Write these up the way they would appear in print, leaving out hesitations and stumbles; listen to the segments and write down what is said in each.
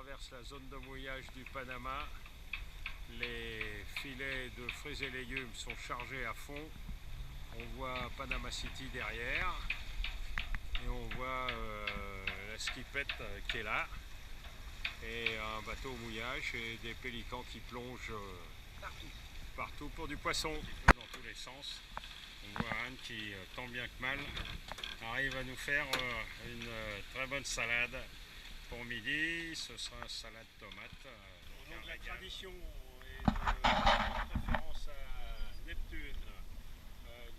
traverse la zone de mouillage du Panama. Les filets de fruits et légumes sont chargés à fond. On voit Panama City derrière et on voit la skipette qui est là et un bateau au mouillage et des pélicans qui plongent partout pour du poisson dans tous les sens. On voit Anne qui, tant bien que mal, arrive à nous faire une très bonne salade pour midi. Ce sera une salade tomate. Au nom de la tradition et de référence à Neptune,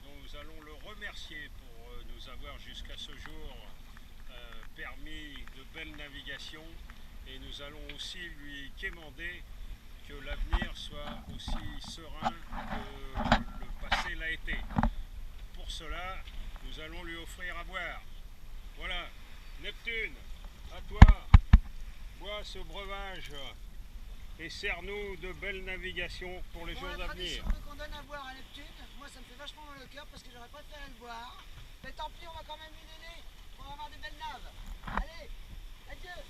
nous allons le remercier pour nous avoir jusqu'à ce jour permis de belles navigations et nous allons aussi lui quémander que l'avenir soit aussi serein que le passé l'a été. Pour cela, nous allons lui offrir à boire. Voilà, Neptune, à toi, bois ce breuvage et sers-nous de belles navigations pour les jours à venir. La tradition qu'on donne à boire à Neptune, moi ça me fait vachement mal au cœur parce que j'aurais préféré le boire. Mais tant pis, on va quand même lui donner pour avoir des belles naves. Allez, adieu.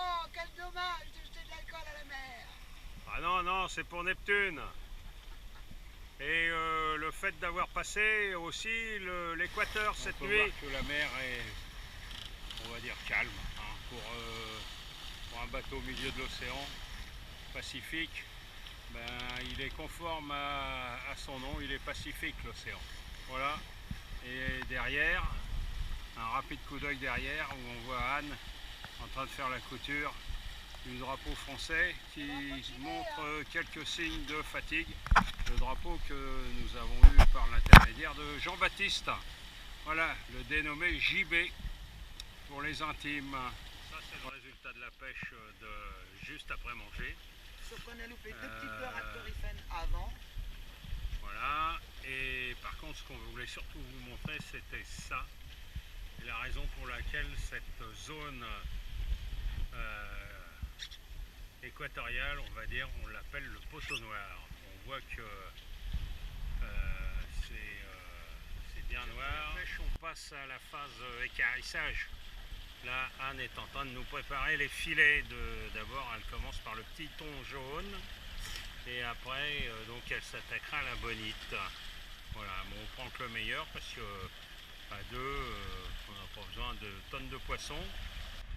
Oh, quel dommage de jeter de l'alcool à la mer. Ah non, non, c'est pour Neptune. Et le fait d'avoir passé aussi l'équateur cette nuit. On peut voir que la mer est, on va dire, calme. Hein, pour un bateau au milieu de l'océan Pacifique, ben, il est conforme à son nom, il est Pacifique l'océan. Voilà. Et derrière, un rapide coup d'œil derrière où on voit Anne en train de faire la couture du drapeau français qui montre quelques signes de fatigue. Le drapeau que nous avons eu par l'intermédiaire de Jean-Baptiste. Voilà, le dénommé JB pour les intimes. Ça c'est le résultat de la pêche de juste après manger. Sauf qu'on a loupé deux petites beurres à Torifène avant. Voilà, et par contre ce qu'on voulait surtout vous montrer c'était ça. Et la raison pour laquelle cette zone équatoriale, on va dire, on l'appelle le poteau noir. On voit que c'est bien noir. On passe à la phase équarrissage. Là, Anne est en train de nous préparer les filets. D'abord, elle commence par le petit thon jaune. Et après, donc, elle s'attaquera à la bonite. Voilà, bon, on prend que le meilleur parce que à deux, on n'a pas besoin de tonnes de poissons.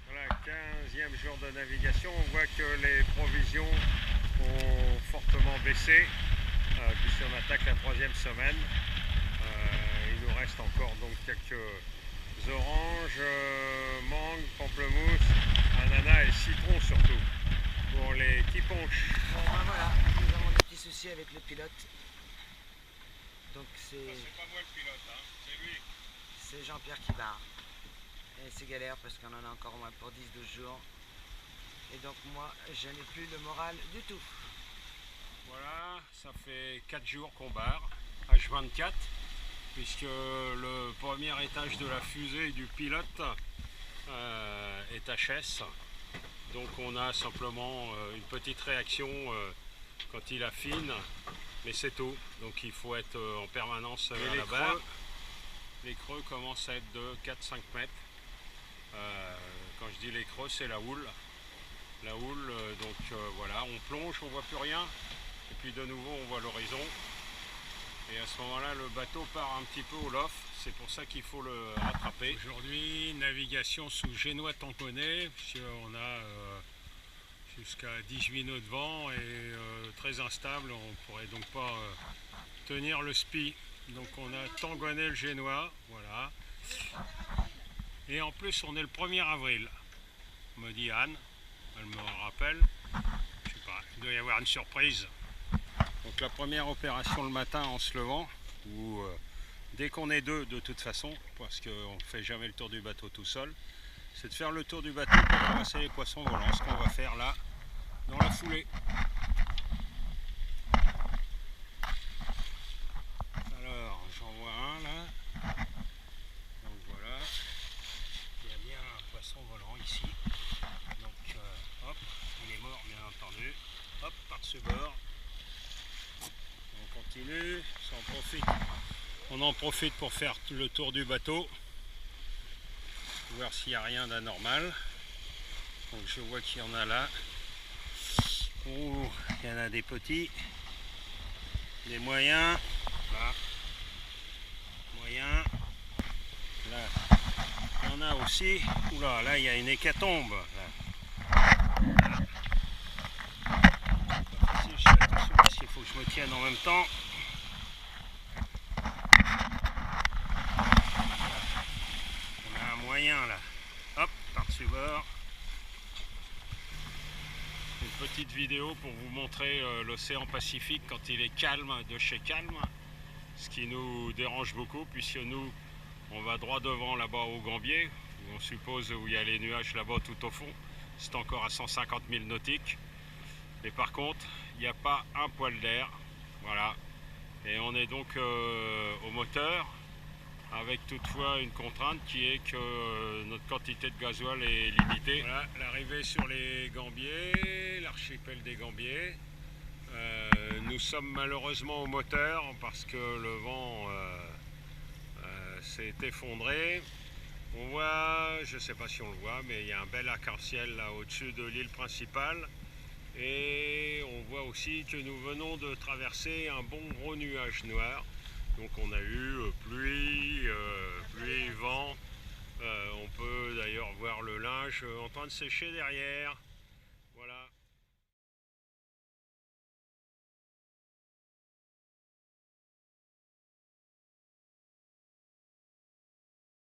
Voilà, 15e jour de navigation, on voit que les provisions ont fortement baissé puisqu'on attaque la 3e semaine. Il nous reste encore donc quelques oranges, mangues, pamplemousse, ananas et citron surtout pour les petits punch. Bon ben voilà, nous avons des petits soucis avec le pilote. Donc c'est pas moi le pilote, hein, c'est lui. C'est Jean-Pierre qui barre. Et c'est galère parce qu'on en a encore au moins pour 10-12 jours. Et donc moi, je n'ai plus le moral du tout. Voilà, ça fait 4 jours qu'on barre, H24, puisque le premier étage de la fusée du pilote est HS. Donc on a simplement une petite réaction quand il affine, mais c'est tout. Donc il faut être en permanence à la barre. Les creux commencent à être de 4-5 mètres. Quand je dis les creux, c'est la houle. La houle, donc voilà, on plonge, on voit plus rien. Et puis de nouveau, on voit l'horizon. Et à ce moment-là, le bateau part un petit peu au loft. C'est pour ça qu'il faut le rattraper. Aujourd'hui, navigation sous génois tamponné, puisqu'on a jusqu'à 18 nœuds de vent et très instable. On ne pourrait donc pas tenir le spi. Donc on a tangonné le génois, voilà. Et en plus on est le 1er avril, me dit Anne, elle me rappelle, je sais pas, il doit y avoir une surprise. Donc la première opération le matin en se levant, où dès qu'on est deux de toute façon, parce qu'on ne fait jamais le tour du bateau tout seul, c'est de faire le tour du bateau pour ramasser les poissons volants, ce qu'on va faire là, dans la foulée. Alors j'en vois un là, donc voilà, il y a bien un poisson volant ici, donc hop, il est mort bien entendu, hop, par ce bord, on continue, on en profite pour faire le tour du bateau, voir s'il n'y a rien d'anormal. Donc je vois qu'il y en a là. Oh, il y en a des petits, des moyens, là, moyens, là, il y en a aussi. Oula, là il y a une hécatombe. Là. Je fais attention parce qu'il faut que je me tienne en même temps. On a un moyen là. Hop, par-dessus bord. Une petite vidéo pour vous montrer l'océan Pacifique quand il est calme, de chez calme. Ce qui nous dérange beaucoup puisque nous, on va droit devant là-bas au Gambier. Où on suppose où il y a les nuages là-bas tout au fond. C'est encore à 150 000 nautiques. Mais par contre, il n'y a pas un poil d'air. Voilà. Et on est donc au moteur, avec toutefois une contrainte qui est que notre quantité de gasoil est limitée. Voilà, l'arrivée sur les Gambiers, l'archipel des Gambiers. Nous sommes malheureusement au moteur parce que le vent s'est effondré. On voit, je ne sais pas si on le voit, mais il y a un bel arc-en-ciel là au-dessus de l'île principale. Et on voit aussi que nous venons de traverser un bon gros nuage noir. Donc on a eu pluie, vent. On peut d'ailleurs voir le linge en train de sécher derrière.